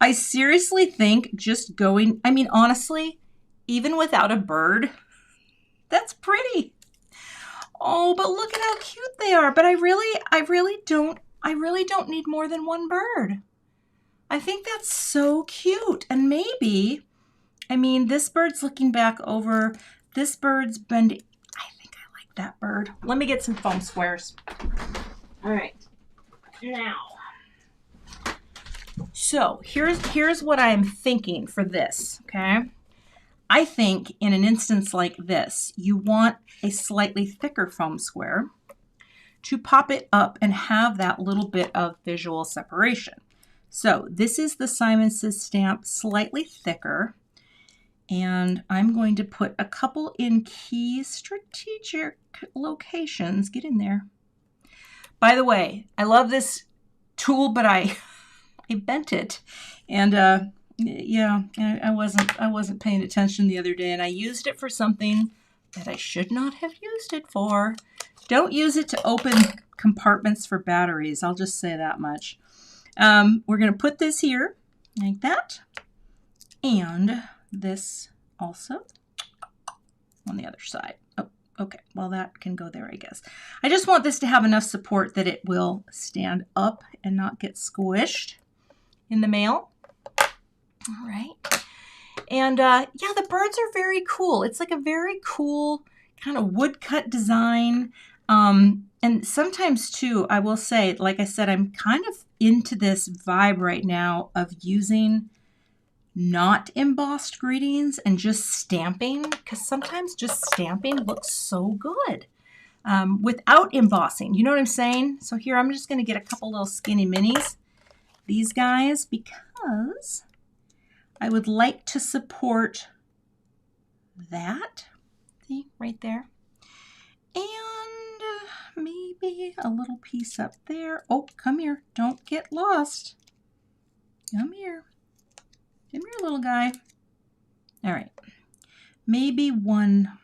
I seriously think just going, I mean, honestly, even without a bird, that's pretty. Oh, but look at how cute they are. But I really don't need more than one bird. I think that's so cute. And maybe, I mean, this bird's looking back over, this bird's bending. I think I like that bird. Let me get some foam squares. All right, now. So here's what I'm thinking for this, okay? I think in an instance like this, you want a slightly thicker foam square to pop it up and have that little bit of visual separation. So this is the Simon Says Stamp, slightly thicker, and I'm going to put a couple in key strategic locations. Get in there. By the way, I love this tool, but I bent it, and yeah, I wasn't paying attention the other day, and I used it for something that I should not have used it for. Don't use it to open compartments for batteries. I'll just say that much. We're going to put this here like that, and this also on the other side. Oh, okay. Well, that can go there, I guess. I just want this to have enough support that it will stand up and not get squished in the mail. All right. And yeah, the birds are very cool. It's like a very cool kind of woodcut design. And sometimes too, I will say, like I said, I'm kind of into this vibe right now of using not embossed greetings and just stamping, because sometimes just stamping looks so good. without embossing. You know what I'm saying? So here I'm just going to get a couple little skinny minis, these guys, because I would like to support that. See, right there. And maybe a little piece up there. Oh, come here. Don't get lost. Come here. Come here, little guy. All right. Maybe one.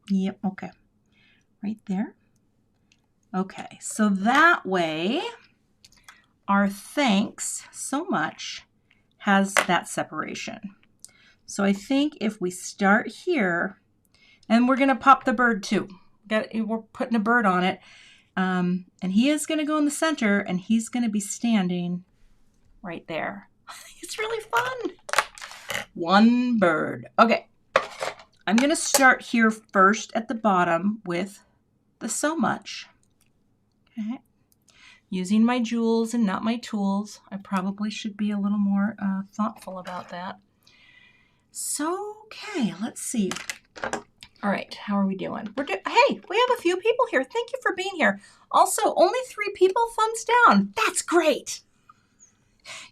Yep, okay. Right there. Okay, so that way our thanks so much has that separation. So I think if we start here, and we're going to pop the bird too. We're putting a bird on it. And he is going to go in the center, and he's going to be standing right there. It's really fun. One bird. Okay. I'm going to start here first at the bottom with the so much. Okay. Using my jewels and not my tools. I probably should be a little more thoughtful about that. So, okay, let's see. All right, how are we doing? Hey, we have a few people here. Thank you for being here. Also, only 3 people, thumbs down. That's great.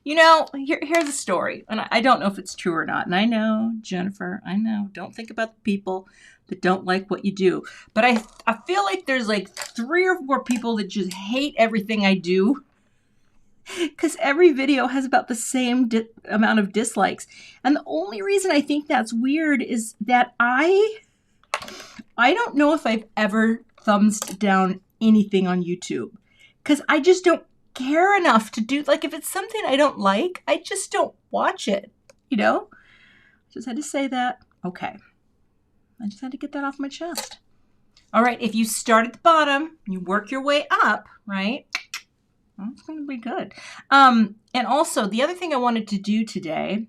You know, here's a story, and I don't know if it's true or not. And I know, Jennifer, I know, don't think about the people that don't like what you do. But I feel like there's like 3 or 4 people that just hate everything I do, because every video has about the same amount of dislikes. And the only reason I think that's weird is that I don't know if I've ever thumbs down anything on YouTube, because I just don't care enough to do, like, if it's something I don't like, I just don't watch it, you know? Just had to say that. Okay. I just had to get that off my chest. All right, if you start at the bottom, you work your way up, right? Well, it's going to be good. And also, the other thing I wanted to do today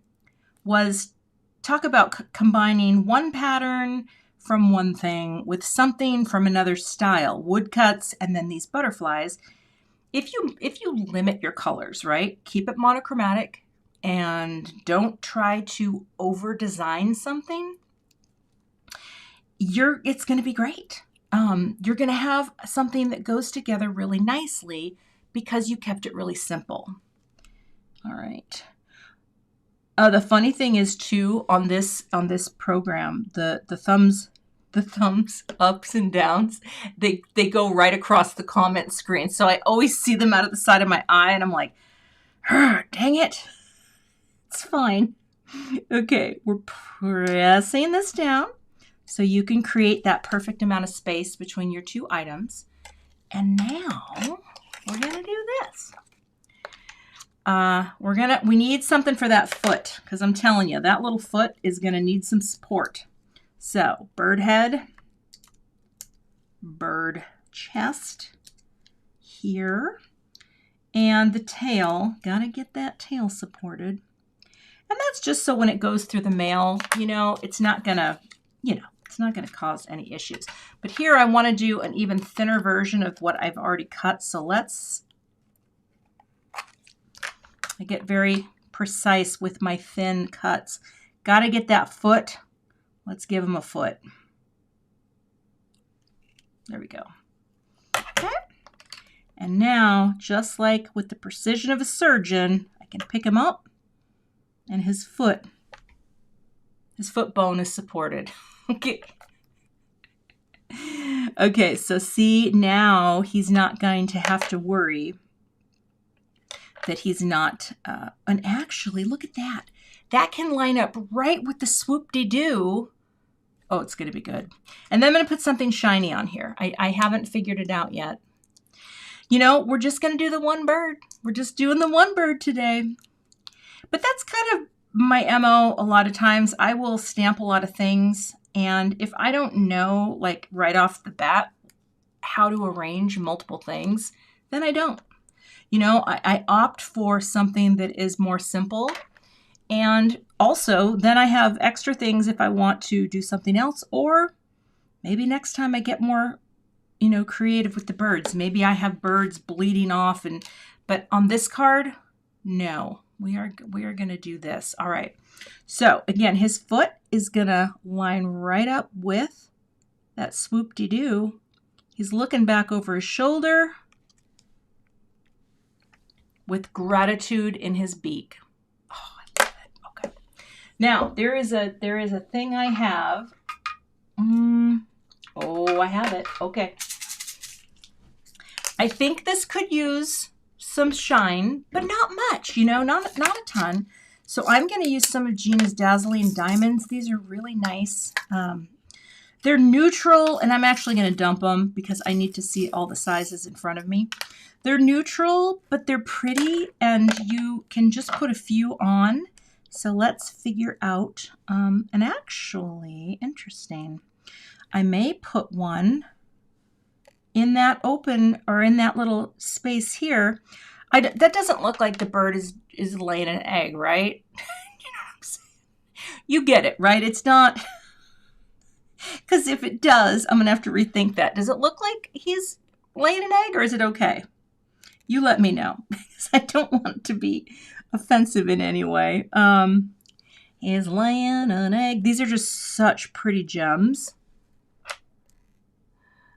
was talk about combining one pattern from one thing with something from another style, woodcuts, and then these butterflies. If you limit your colors, right, keep it monochromatic and don't try to over design something, it's going to be great. You're going to have something that goes together really nicely because you kept it really simple. All right. The funny thing is too, on this program, the thumbs ups and downs, they go right across the comment screen. So I always see them out of the side of my eye, and I'm like, dang it. It's fine. Okay, we're pressing this down so you can create that perfect amount of space between your 2 items. And now we're gonna do this. We need something for that foot, because I'm telling you, that little foot is gonna need some support. So, bird head, bird chest here, and the tail. Gotta get that tail supported. And that's just so when it goes through the mail, you know, it's not gonna cause any issues. But here I want to do an even thinner version of what I've already cut. So I get very precise with my thin cuts. Gotta get that foot. Let's give him a foot. There we go. Okay. And now, just like with the precision of a surgeon, I can pick him up, and his foot bone is supported. Okay. Okay, so see, now he's not going to have to worry that he's not, and actually, look at that. That can line up right with the swoop-de-doo. Oh, it's going to be good. And then I'm going to put something shiny on here. I haven't figured it out yet. You know, we're just going to do the one bird. We're just doing the one bird today. But that's kind of my MO a lot of times. I will stamp a lot of things. And if I don't know, like right off the bat, how to arrange multiple things, then I don't. You know, I opt for something that is more simple. And also, then I have extra things if I want to do something else, or maybe next time I get more, you know, creative with the birds. Maybe I have birds bleeding off, but on this card, no, we are going to do this. All right. So again, his foot is going to line right up with that swoop-de-doo. He's looking back over his shoulder with gratitude in his beak. Oh, I love it. Okay. Now, there is a thing I have. Oh, I have it. Okay. I think this could use some shine, but not much, you know, not a ton. So I'm going to use some of Gina's Dazzling Diamonds. These are really nice. They're neutral, and I'm actually going to dump them because I need to see all the sizes in front of me. They're neutral, but they're pretty, and you can just put a few on. So let's figure out, and actually, interesting. I may put one in that open, or in that little space here. That doesn't look like the bird is laying an egg, right? You know what I'm saying? You get it, right? It's not, because if it does, I'm going to have to rethink that. Does it look like he's laying an egg, or is it okay? You let me know, because I don't want it to be offensive in any way. He's laying an egg. These are just such pretty gems.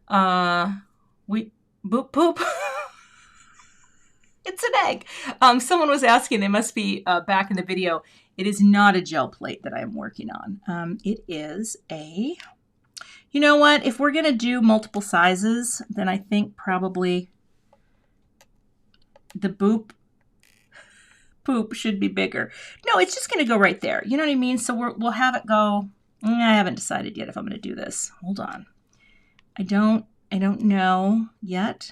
Boop, poop. It's an egg. Someone was asking, they must be back in the video. It is not a gel plate that I'm working on. It is a, you know what? If we're going to do multiple sizes, then I think probably the poop should be bigger. No, it's just going to go right there. You know what I mean? So we'll have it go. I haven't decided yet if I'm going to do this. Hold on. I don't know yet.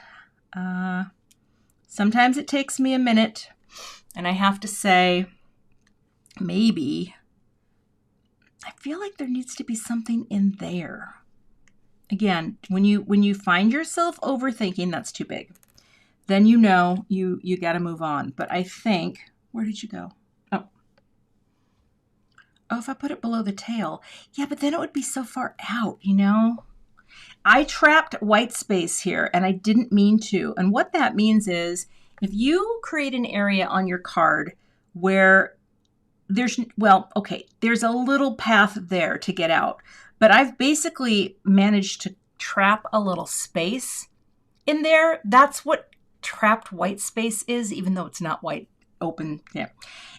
Sometimes it takes me a minute, and I have to say, maybe, I feel like there needs to be something in there. Again, when you find yourself overthinking, that's too big. Then you know you got to move on. But I think, where did you go? Oh, if I put it below the tail. Yeah, but then it would be so far out, you know? I trapped white space here, and I didn't mean to. And what that means is if you create an area on your card where there's, well, okay, there's a little path there to get out, but I've basically managed to trap a little space in there. That's what trapped white space is, even though it's not white open there.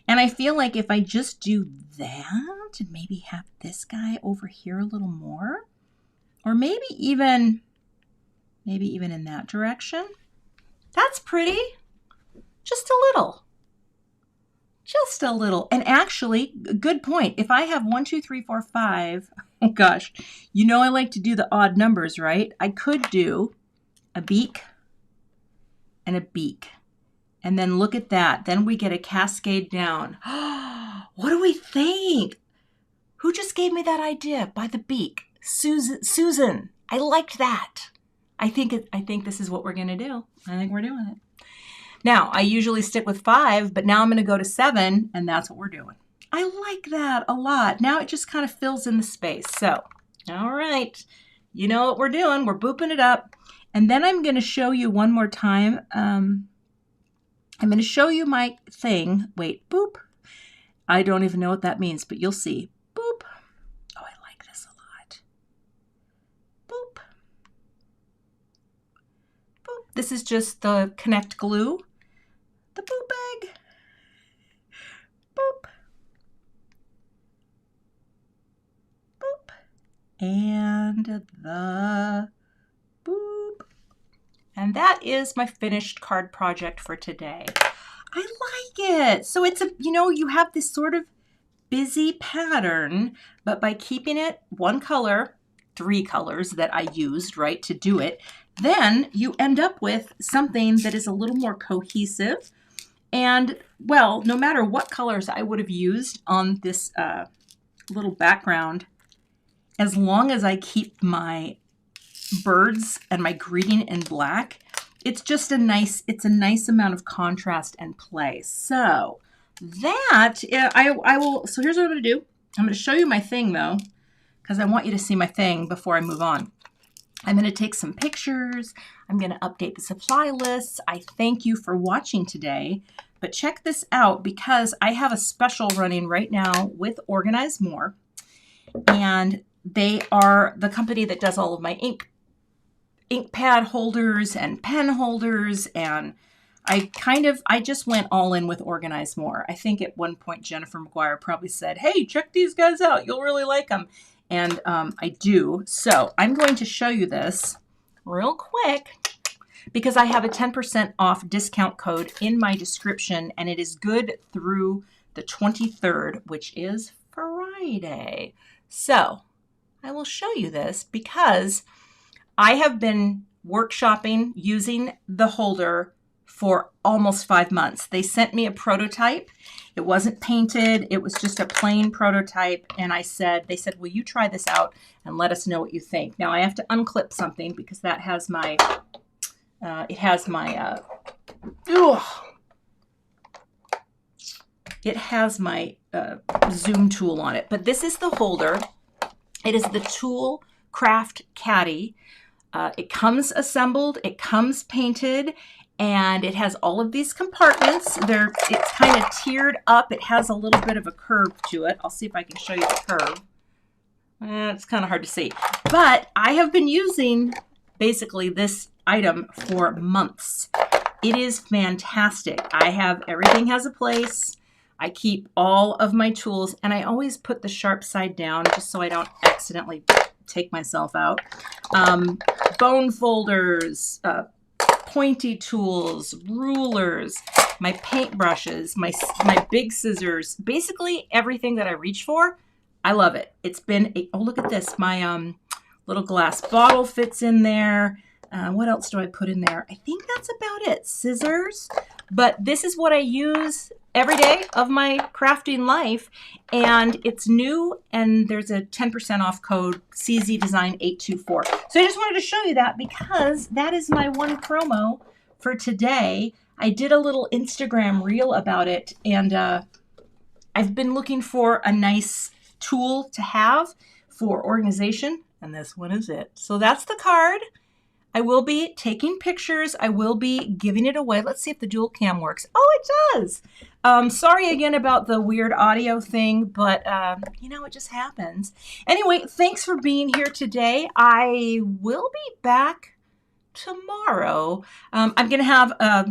And I feel like if I just do that and maybe have this guy over here a little more, or maybe even in that direction. That's pretty. Just a little. Just a little. And actually, good point. If I have 1, 2, 3, 4, 5, oh gosh, you know I like to do the odd numbers, right? I could do a beak and a beak. And then look at that. Then we get a cascade down. What do we think? Who just gave me that idea? By the beak. Susan, I liked that. I think this is what we're going to do. I think we're doing it. Now, I usually stick with 5, but now I'm going to go to 7, and that's what we're doing. I like that a lot. Now it just kind of fills in the space. So, all right, you know what we're doing. We're booping it up. And then I'm going to show you one more time. I'm going to show you my thing. Wait, boop. I don't even know what that means, but you'll see. Boop. This is just the Connect glue. The boop egg. Boop. Boop. And the boop. And that is my finished card project for today. I like it. So it's you have this sort of busy pattern, but by keeping it one color, 3 colors that I used, right, to do it, then you end up with something that is a little more cohesive. And, well, no matter what colors I would have used on this little background, as long as I keep my birds and my greeting in black, it's just a nice amount of contrast and play. So that, I will, so here's what I'm going to do. I'm going to show you my thing, though, because I want you to see my thing before I move on. I'm going to take some pictures. I'm going to update the supply lists. I thank you for watching today, but check this out because I have a special running right now with Organize More. And they are the company that does all of my ink pad holders and pen holders, and I just went all in with Organize More. I think at one point Jennifer McGuire probably said, hey, check these guys out. You'll really like them. And I do. So I'm going to show you this real quick because I have a 10% off discount code in my description, and it is good through the 23rd, which is Friday. So I will show you this because I have been workshopping using the holder for almost 5 months. They sent me a prototype. It wasn't painted. It was just a plain prototype. And they said, will you try this out and let us know what you think? Now I have to unclip something because that has my, it has my zoom tool on it. But this is the holder. It is the Tool Craft Caddy. It comes assembled, it comes painted, and it has all of these compartments. It's kind of tiered up. It has a little bit of a curve to it. I'll see if I can show you the curve. It's kind of hard to see. But I have been using basically this item for months. It is fantastic. Everything has a place. I keep all of my tools, and I always put the sharp side down just so I don't accidentally take myself out. Bone folders, pointy tools, rulers, my paint brushes, my big scissors, basically everything that I reach for. I love it. It's been oh, look at this. My little glass bottle fits in there. What else do I put in there? I think that's about it. Scissors. But this is what I use every day of my crafting life, and it's new, and there's a 10% off code, CZ Design 824. So I just wanted to show you that because that is my one promo for today. I did a little Instagram reel about it, and I've been looking for a nice tool to have for organization, and this one is it. So that's the card. I will be taking pictures. I will be giving it away. Let's see if the dual cam works. Oh, it does. Sorry again about the weird audio thing, but you know, it just happens. Anyway, thanks for being here today. I will be back tomorrow. I'm going to have a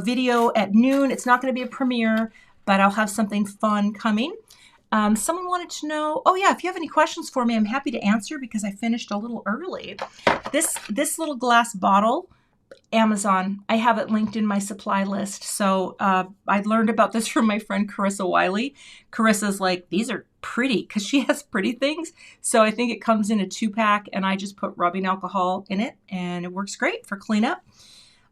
video at noon. It's not going to be a premiere, but I'll have something fun coming. Someone wanted to know, oh yeah, if you have any questions for me, I'm happy to answer because I finished a little early. This little glass bottle, Amazon, I have it linked in my supply list. So I learned about this from my friend Carissa Wiley. Carissa's like, these are pretty because she has pretty things. So I think it comes in a 2-pack, and I just put rubbing alcohol in it, and it works great for cleanup.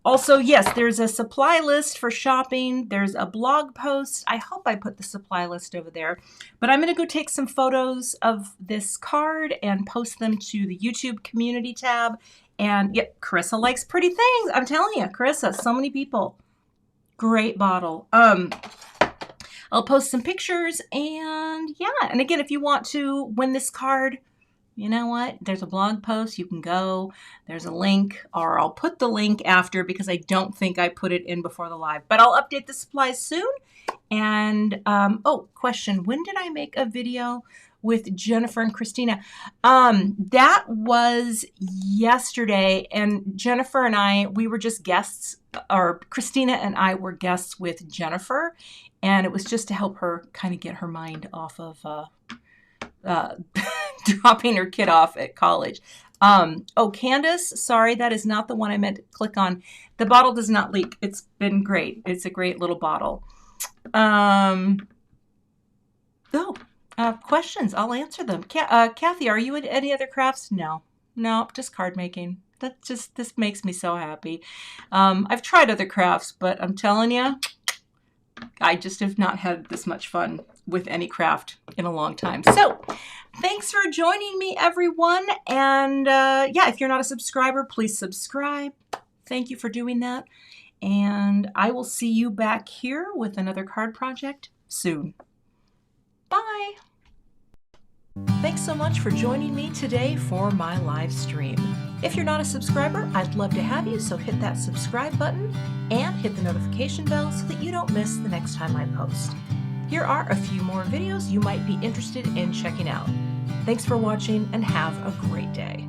Also, yes, there's a supply list for shopping. There's a blog post. I hope I put the supply list over there. But I'm going to go take some photos of this card and post them to the YouTube community tab. And yep, Carissa likes pretty things. I'm telling you, Carissa, so many people. Great bottle. I'll post some pictures, and yeah. And again, if you want to win this card, you know what? There's a blog post. You can go. There's a link, or I'll put the link after because I don't think I put it in before the live. But I'll update the supplies soon. And, oh, question. When did I make a video with Jennifer and Christina? That was yesterday. And Jennifer and I, we were just guests, or Christina and I were guests with Jennifer. And it was just to help her kind of get her mind off of dropping her kid off at college. Oh, Candace, sorry, that is not the one I meant to click on. The bottle does not leak. It's been great. It's a great little bottle. Questions, I'll answer them. Cathy, are you in any other crafts? No, just card making. This makes me so happy. I've tried other crafts, but I'm telling you, I just have not had this much fun with any craft in a long time. So thanks for joining me, everyone. And yeah, if you're not a subscriber, please subscribe. Thank you for doing that. And I will see you back here with another card project soon. Bye. Thanks so much for joining me today for my live stream. If you're not a subscriber, I'd love to have you, so hit that subscribe button and hit the notification bell so that you don't miss the next time I post. Here are a few more videos you might be interested in checking out. Thanks for watching and have a great day.